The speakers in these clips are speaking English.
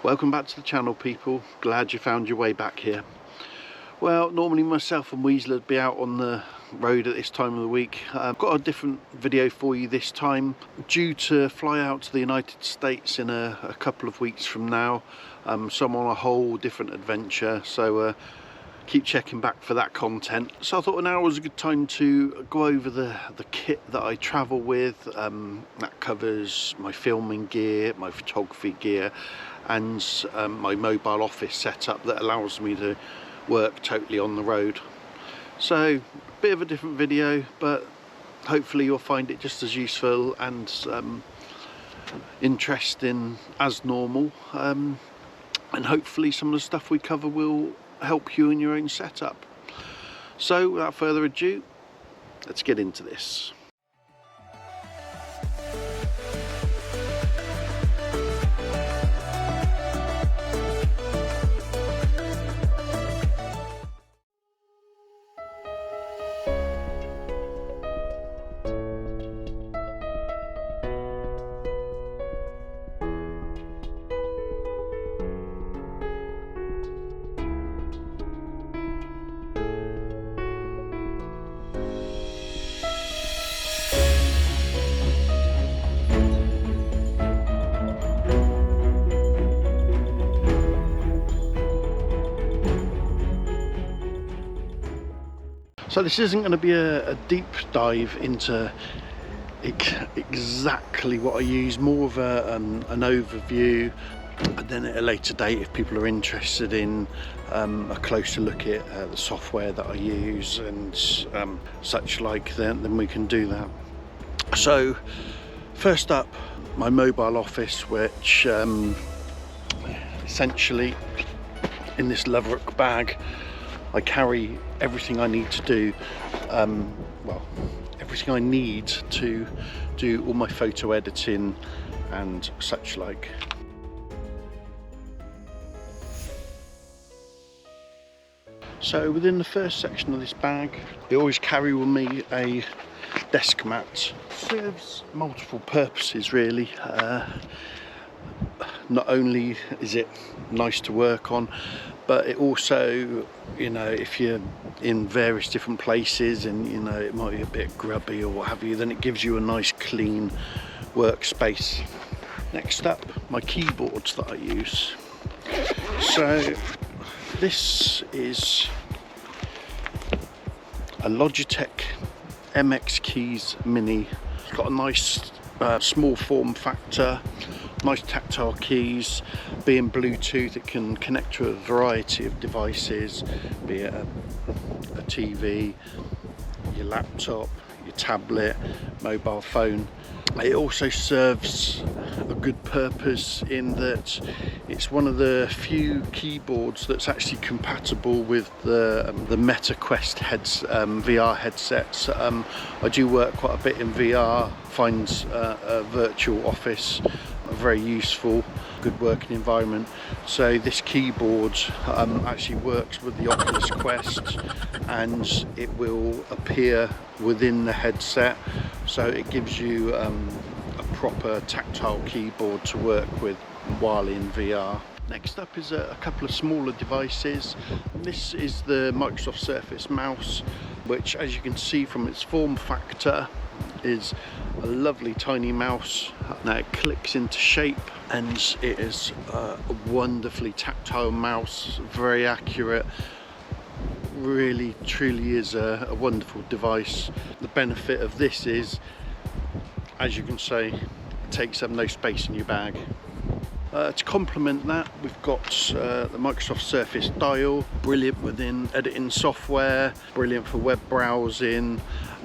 Welcome back to the channel, people. Glad you found your way back here. Well, normally myself and Weasel would be out on the road at this time of the week. I've got a different video for you this time. Due to fly out to the United States in a couple of weeks from now, so I'm on a whole different adventure, so keep checking back for that content. So I thought now was a good time to go over the kit that I travel with. That covers my filming gear, my photography gear, and my mobile office setup that allows me to work totally on the road. So a bit of a different video, but hopefully you'll find it just as useful and interesting as normal, and hopefully some of the stuff we cover will help you in your own setup. So without further ado, let's get into this. So this isn't going to be a deep dive into exactly what I use, more of an overview, and then at a later date, if people are interested in a closer look at the software that I use and such like, then we can do that. So first up, my mobile office, which essentially in this Loverock bag I carry everything I need to do, well, everything I need to do all my photo editing and such like. So within the first section of this bag, I always carry with me a desk mat. Serves multiple purposes really. Not only is it nice to work on, but it also, you know, if you're in various different places and, you know, it might be a bit grubby or what have you, then it gives you a nice clean workspace. Next up, my keyboards that I use. So this is a Logitech MX Keys Mini. It's got a nice small form factor, nice tactile keys. Being Bluetooth, it can connect to a variety of devices, be it a TV, your laptop, your tablet, mobile phone. It also serves a good purpose in that it's one of the few keyboards that's actually compatible with the Meta Quest VR headsets. I do work quite a bit in VR, find a virtual office very useful, good working environment. So this keyboard actually works with the Oculus Quest, and it will appear within the headset, so it gives you a proper tactile keyboard to work with while in VR. Next up is a couple of smaller devices. This is the Microsoft Surface mouse, which, as you can see from its form factor, is a lovely tiny mouse. Now it clicks into shape, and it is a wonderfully tactile mouse, very accurate. Really truly is a wonderful device. The benefit of this is, as you can see, it takes up no space in your bag. To complement that, we've got the Microsoft Surface Dial, brilliant within editing software, brilliant for web browsing,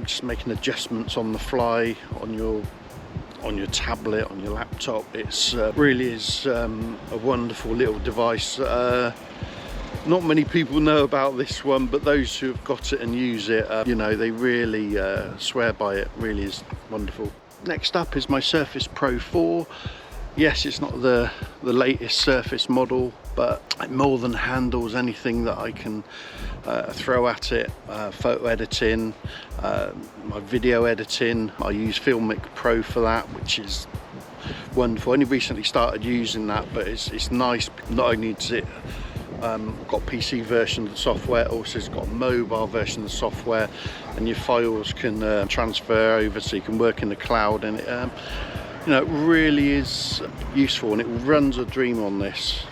just making adjustments on the fly on your tablet, on your laptop. It's really is a wonderful little device. Not many people know about this one, but those who have got it and use it, you know, they really swear by it. Really is wonderful. Next up is my Surface Pro 4. Yes, it's not the latest Surface model, but it more than handles anything that I can throw at it. Photo editing, my video editing. I use Filmic Pro for that, which is wonderful. I only recently started using that, but it's nice. Not only does it got PC version of the software, also it's got a mobile version of the software, and your files can transfer over, so you can work in the cloud, and it you know, it really is useful, and it runs a dream on this.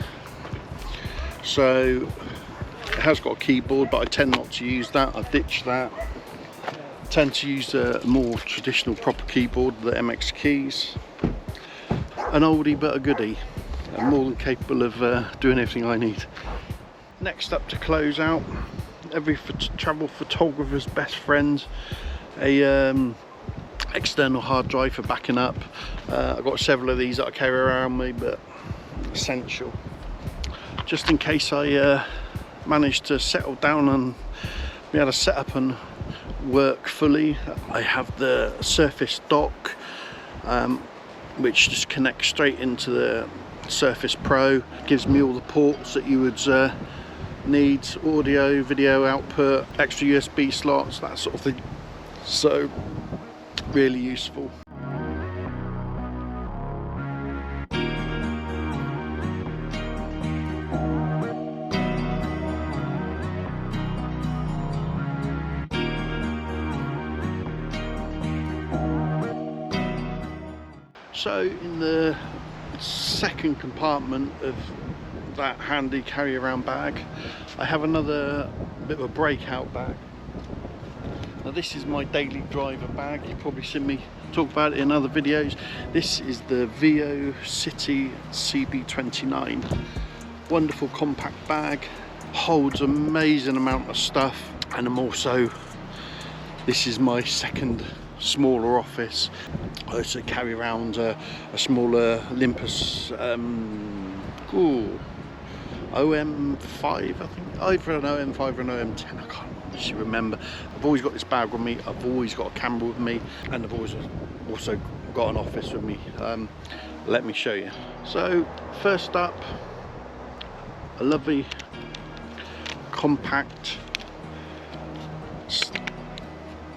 So it has got a keyboard, but I tend not to use that. I ditch that. I tend to use a more traditional proper keyboard, the MX keys. An oldie but a goodie. I'm more than capable of doing everything I need. Next up, to close out, every travel photographer's best friend, a external hard drive for backing up. I've got several of these that I carry around me, but essential. Just in case I manage to settle down and be able to set up and work fully, I have the Surface dock, which just connects straight into the Surface Pro. Gives me all the ports that you would need, audio, video output, extra USB slots, that sort of thing. So really useful. So in the second compartment of that handy carry around bag, I have another bit of a breakout bag. Now this is my daily driver bag. You've probably seen me talk about it in other videos. This is the Veo City CB29. Wonderful compact bag, holds amazing amount of stuff, and I'm also, this is my second smaller office. I also carry around a smaller Olympus OM5, I think, either an OM5 or an OM10, I can't actually remember. I've always got this bag with me, I've always got a camera with me, and I've always also got an office with me. Let me show you. So first up, a lovely compact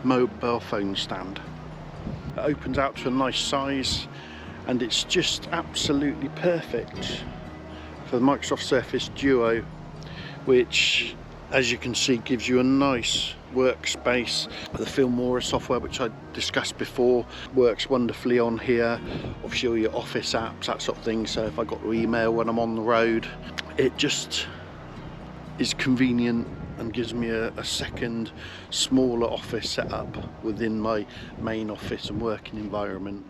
mobile phone stand. It opens out to a nice size, and it's just absolutely perfect for the Microsoft Surface Duo, which, as you can see, gives you a nice workspace. The Filmora software, which I discussed before, works wonderfully on here. Obviously all your office apps, that sort of thing. So if I got to email when I'm on the road, it just is convenient and gives me a second smaller office setup within my main office and working environment.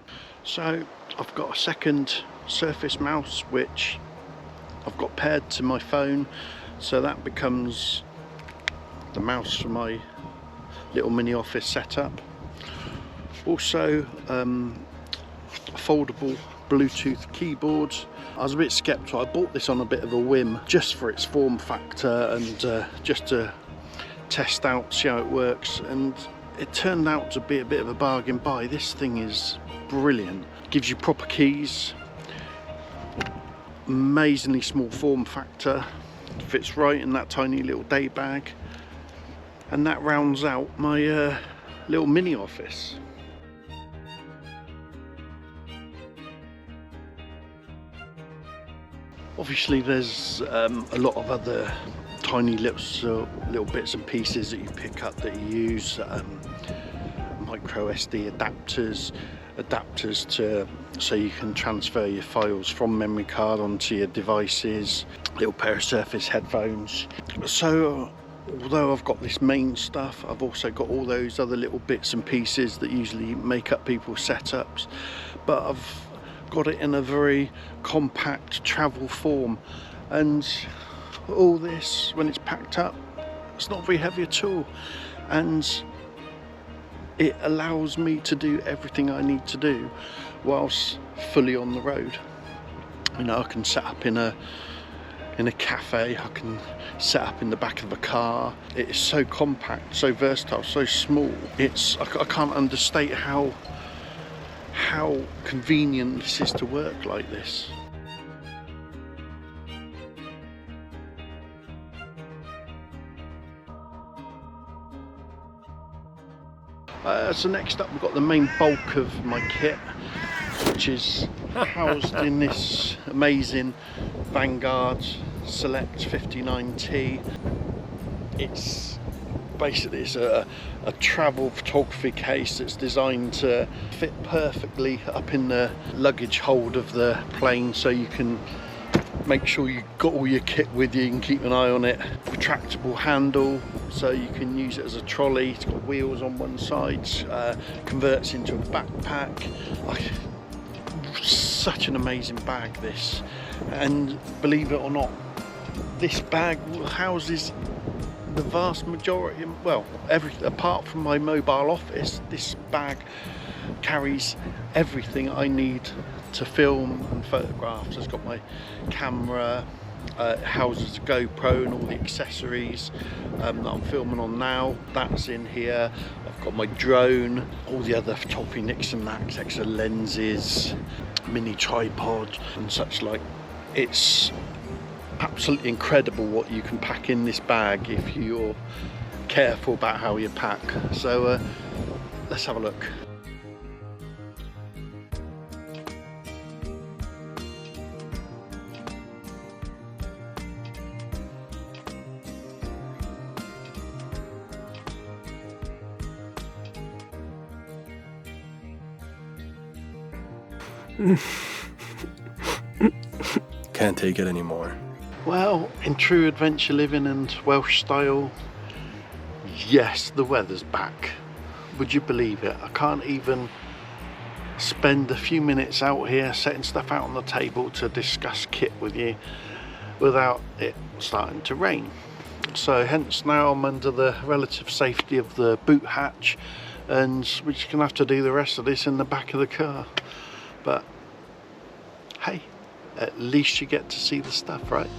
So I've got a second Surface mouse, which I've got paired to my phone, so that becomes the mouse for my little mini office setup. Also a foldable Bluetooth keyboard. I was a bit skeptical. I bought this on a bit of a whim, just for its form factor and just to test out, see how it works, and it turned out to be a bit of a bargain buy. This thing is brilliant. Gives you proper keys, amazingly small form factor, fits right in that tiny little day bag, and that rounds out my little mini office. Obviously there's a lot of other tiny little bits and pieces that you pick up that you use, micro SD adapters to, so you can transfer your files from memory card onto your devices, little pair of Surface headphones. So although I've got this main stuff, I've also got all those other little bits and pieces that usually make up people's setups, but I've got it in a very compact travel form, and all this, when it's packed up, it's not very heavy at all, and it allows me to do everything I need to do whilst fully on the road. You know, I can set up in a cafe, I can set up in the back of a car. It is so compact, so versatile, so small. I can't understate how convenient this is to work like this. So next up, we've got the main bulk of my kit, which is housed in this amazing Vanguard Select 59T. It's basically a travel photography case that's designed to fit perfectly up in the luggage hold of the plane, so you can make sure you've got all your kit with you and keep an eye on it. Retractable handle, so you can use it as a trolley. It's got wheels on one side, converts into a backpack. Such an amazing bag, this. And believe it or not, this bag houses the vast majority, well, everything apart from my mobile office. This bag carries everything I need to film and photograph. So it's got my camera, houses a GoPro and all the accessories that I'm filming on now. That's in here. I've got my drone, all the other photography nicks and knacks, extra lenses, mini tripod and such like. It's absolutely incredible what you can pack in this bag if you're careful about how you pack. So let's have a look. Can't take it anymore. Well, in true adventure living and Welsh style, yes, the weather's back. Would you believe it? I can't even spend a few minutes out here setting stuff out on the table to discuss kit with you without it starting to rain. So hence now I'm under the relative safety of the boot hatch, and we're just gonna have to do the rest of this in the back of the car. But hey, at least you get to see the stuff, right?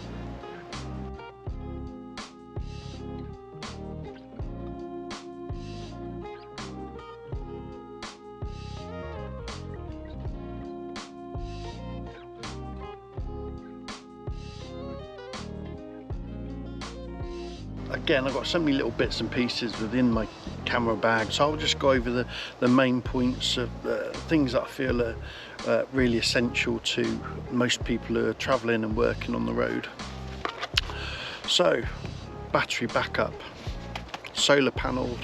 Again, I've got so many little bits and pieces within my camera bag, so I'll just go over the main points of things that I feel are really essential to most people who are travelling and working on the road. So, battery backup, solar powered.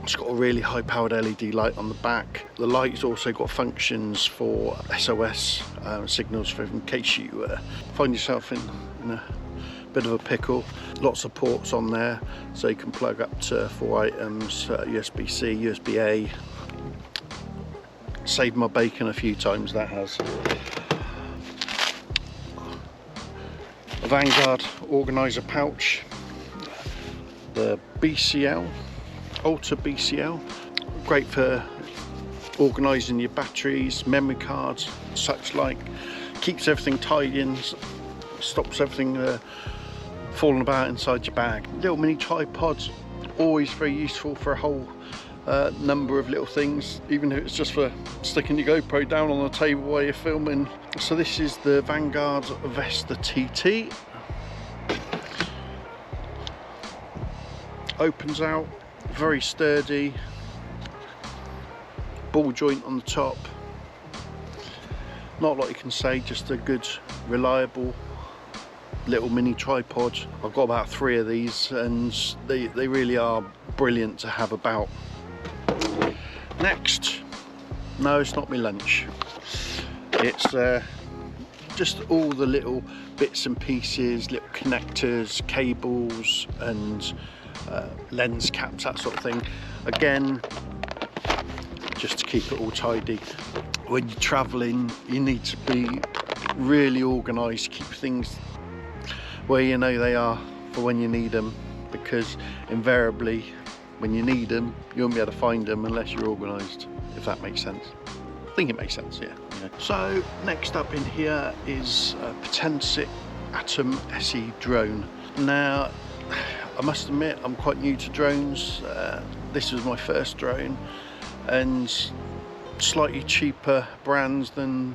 It's got a really high powered LED light on the back. The light's also got functions for SOS signals for in case you find yourself in a bit of a pickle. Lots of ports on there, so you can plug up to 4 items, USB-C, USB-A. Saved my bacon a few times, that has. A Vanguard organiser pouch, the BCL, Ultra BCL, great for organising your batteries, memory cards, such like. Keeps everything tied in, stops everything falling about inside your bag. Little mini tripods, always very useful for a whole number of little things, even if it's just for sticking your GoPro down on the table while you're filming. So this is the Vanguard Vesta TT. Opens out, very sturdy, ball joint on the top. Not a lot you can say, just a good, reliable little mini tripod. I've got about 3 of these, and they really are brilliant to have about. Next, no, it's not my lunch. It's just all the little bits and pieces, little connectors, cables, and lens caps, that sort of thing. Again, just to keep it all tidy. When you're traveling, you need to be really organised, keep things where you know they are for when you need them, because invariably when you need them you won't be able to find them unless you're organised, if that makes sense. I think it makes sense, yeah. So next up in here is a Potensic Atom SE drone. Now I must admit I'm quite new to drones. This was my first drone, and slightly cheaper brands than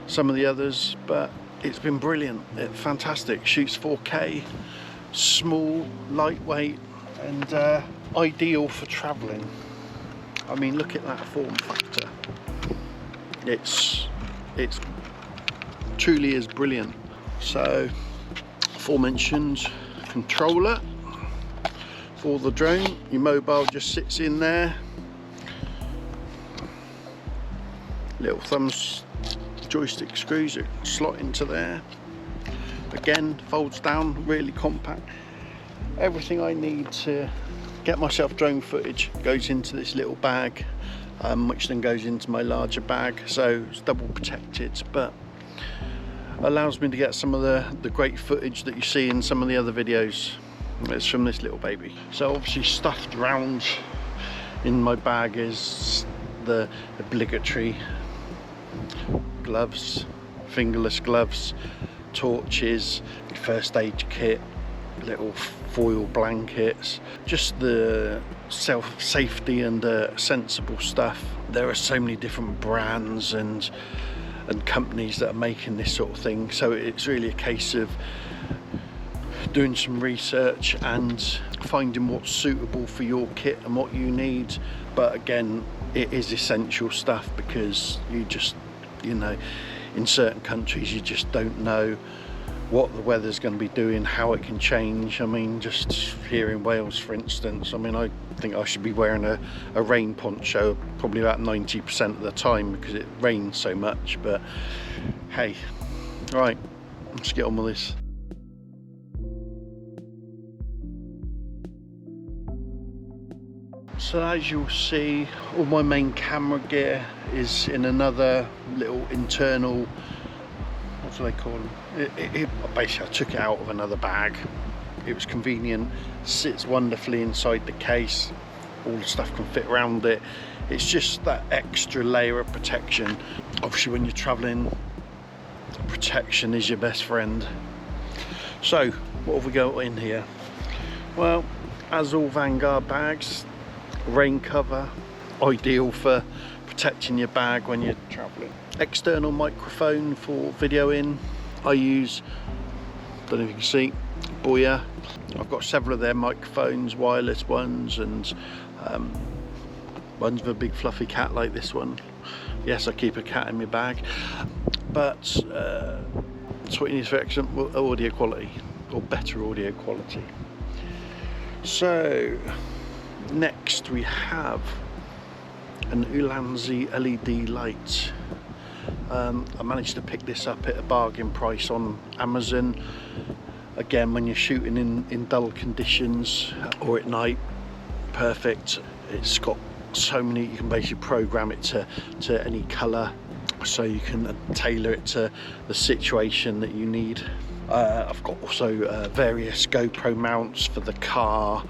some of the others, but it's been brilliant. It's fantastic. Shoots 4K, small, lightweight, and ideal for traveling. I mean, look at that form factor. It's truly is brilliant. So, aforementioned controller for the drone. Your mobile just sits in there. Little thumbs joystick screws that slot into there. Again, folds down, really compact. Everything I need to get myself drone footage goes into this little bag, which then goes into my larger bag, so it's double protected, but allows me to get some of the great footage that you see in some of the other videos. It's from this little baby. So obviously stuffed around in my bag is the obligatory gloves, fingerless gloves, torches, first aid kit, little foil blankets, just the safety and sensible stuff. There are so many different brands and companies that are making this sort of thing, so it's really a case of doing some research and finding what's suitable for your kit and what you need. But again, it is essential stuff, because you just, you know, in certain countries you just don't know what the weather's going to be doing, how it can change. I mean, just here in Wales, for instance, I mean, I think I should be wearing a rain poncho probably about 90% of the time because it rains so much. But hey, right, let's get on with this. So as you'll see, all my main camera gear is in another little internal, what do they call them? Basically, I took it out of another bag. It was convenient, sits wonderfully inside the case, all the stuff can fit around it. It's just that extra layer of protection. Obviously when you're traveling, protection is your best friend. So what have we got in here? Well, as all Vanguard bags, rain cover, ideal for protecting your bag when you're traveling. External microphone for videoing. I use, don't know if you can see, Boya. I've got several of their microphones, wireless ones, and one's with a big fluffy cat like this one. Yes, I keep a cat in my bag, but that's what you need for excellent audio quality, or better audio quality. So next we have an Ulanzi LED light. I managed to pick this up at a bargain price on Amazon. Again, when you're shooting in dull conditions or at night, perfect. It's got so many, you can basically program it to any colour, so you can tailor it to the situation that you need. I've got also various GoPro mounts for the car,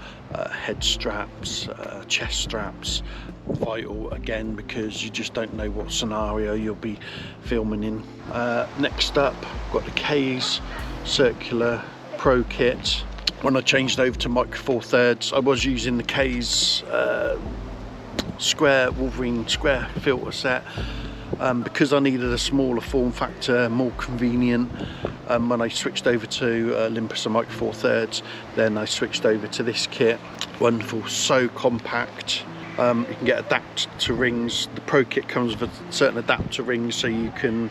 head straps, chest straps. Vital again, because you just don't know what scenario you'll be filming in. Next up, I've got the Kase Circular Pro Kit. When I changed over to Micro Four Thirds, I was using the Kase Wolverine square filter set. Because I needed a smaller form factor, more convenient, when I switched over to Olympus Micro Four Thirds, then I switched over to this kit. Wonderful, so compact. You can get adapter rings. The Pro Kit comes with certain adapter rings, so you can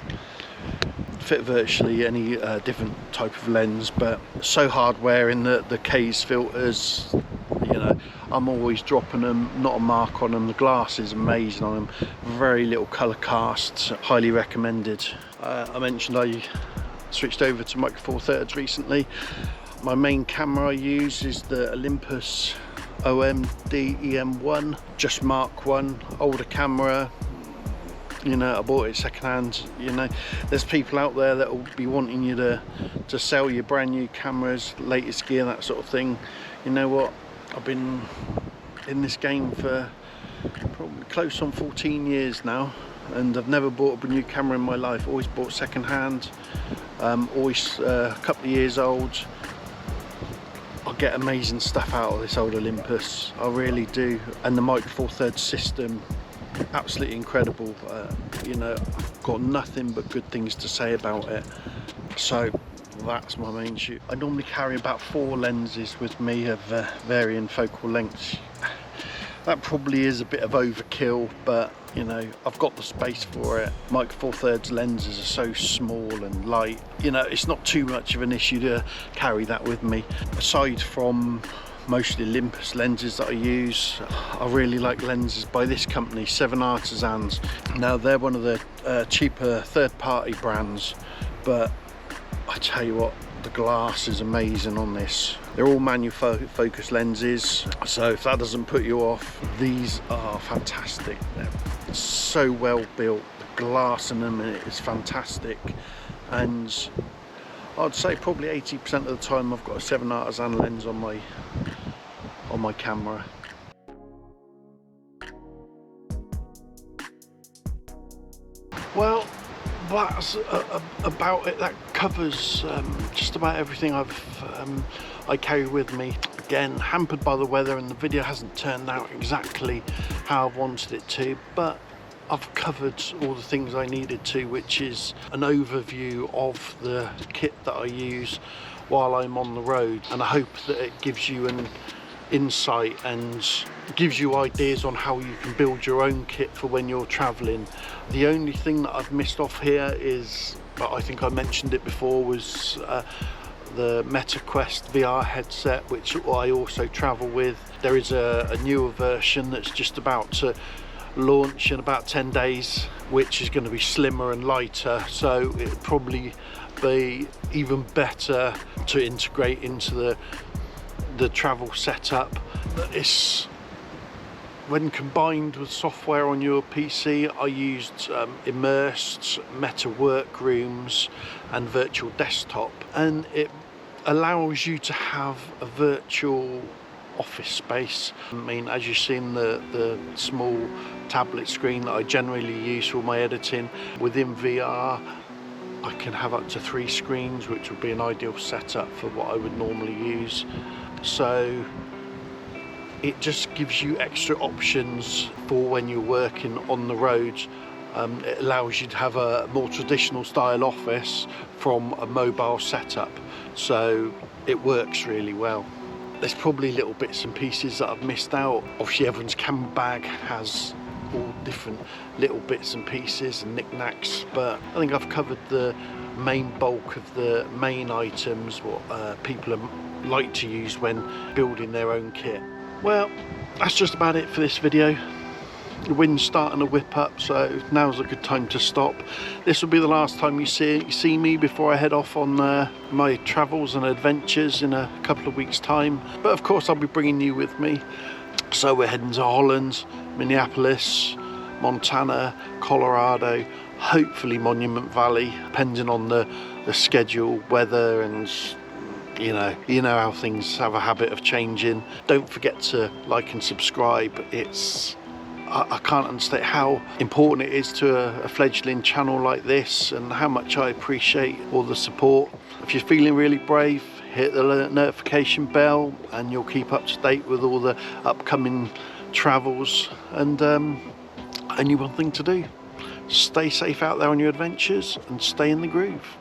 fit virtually any different type of lens, but so hard wearing the Kase filters, you know, I'm always dropping them, not a mark on them. The glass is amazing on them, very little colour casts, highly recommended. I mentioned I switched over to Micro Four Thirds recently. My main camera I use is the Olympus OMD E-M1, just Mark 1, older camera. You know, I bought it secondhand. You know, there's people out there that will be wanting you to sell your brand new cameras, latest gear, that sort of thing. You know what? I've been in this game for probably close on 14 years now, and I've never bought a new camera in my life. Always bought secondhand. Always a couple of years old. I get amazing stuff out of this old Olympus. I really do. And the Micro Four Thirds system, absolutely incredible. You know, I've got nothing but good things to say about it. So that's my main shoot. I normally carry about 4 lenses with me of varying focal lengths. That probably is a bit of overkill, but you know, I've got the space for it. Micro Four Thirds lenses are so small and light, you know, it's not too much of an issue to carry that with me. Aside from mostly Olympus lenses that I use, I really like lenses by this company, Seven Artisans. Now they're one of the cheaper third-party brands, but I tell you what, the glass is amazing on this. They're all manual focus lenses, so if that doesn't put you off, these are fantastic. They're so well built, the glass in them is fantastic, and I'd say probably 80% of the time I've got a Seven Artisan lens on my camera. Well, that's about it. That covers just about everything I carry with me. Again, hampered by the weather, and the video hasn't turned out exactly how I've wanted it to, but I've covered all the things I needed to, which is an overview of the kit that I use while I'm on the road, and I hope that it gives you an insight and gives you ideas on how you can build your own kit for when you're traveling. The only thing that I've missed off here is, but I think I mentioned it before, was the MetaQuest VR headset, which I also travel with. There is a newer version that's just about to launch in about 10 days, which is going to be slimmer and lighter, so it'll probably be even better to integrate into the travel setup. It's, when combined with software on your PC, I used immersed Meta Workrooms and Virtual Desktop, and it allows you to have a virtual office space. I mean, as you've seen, the small tablet screen that I generally use for my editing, within VR I can have up to 3 screens, which would be an ideal setup for what I would normally use. So it just gives you extra options for when you're working on the road. It allows you to have a more traditional style office from a mobile setup, so it works really well. There's probably little bits and pieces that I've missed out. Obviously everyone's camera bag has all different little bits and pieces and knickknacks, but I think I've covered the main bulk of the main items, what people like to use when building their own kit. Well, that's just about it for this video. The wind's starting to whip up, so now's a good time to stop. This will be the last time you see me before I head off on my travels and adventures in a couple of weeks' time. But of course I'll be bringing you with me. So we're heading to Holland, Minneapolis, Montana, Colorado, hopefully Monument Valley, depending on the schedule, weather, and you know how things have a habit of changing. Don't forget to like and subscribe. I can't understate how important it is to a fledgling channel like this, and how much I appreciate all the support. If you're feeling really brave, hit the notification bell and you'll keep up to date with all the upcoming travels. And only one thing to do: stay safe out there on your adventures and stay in the groove.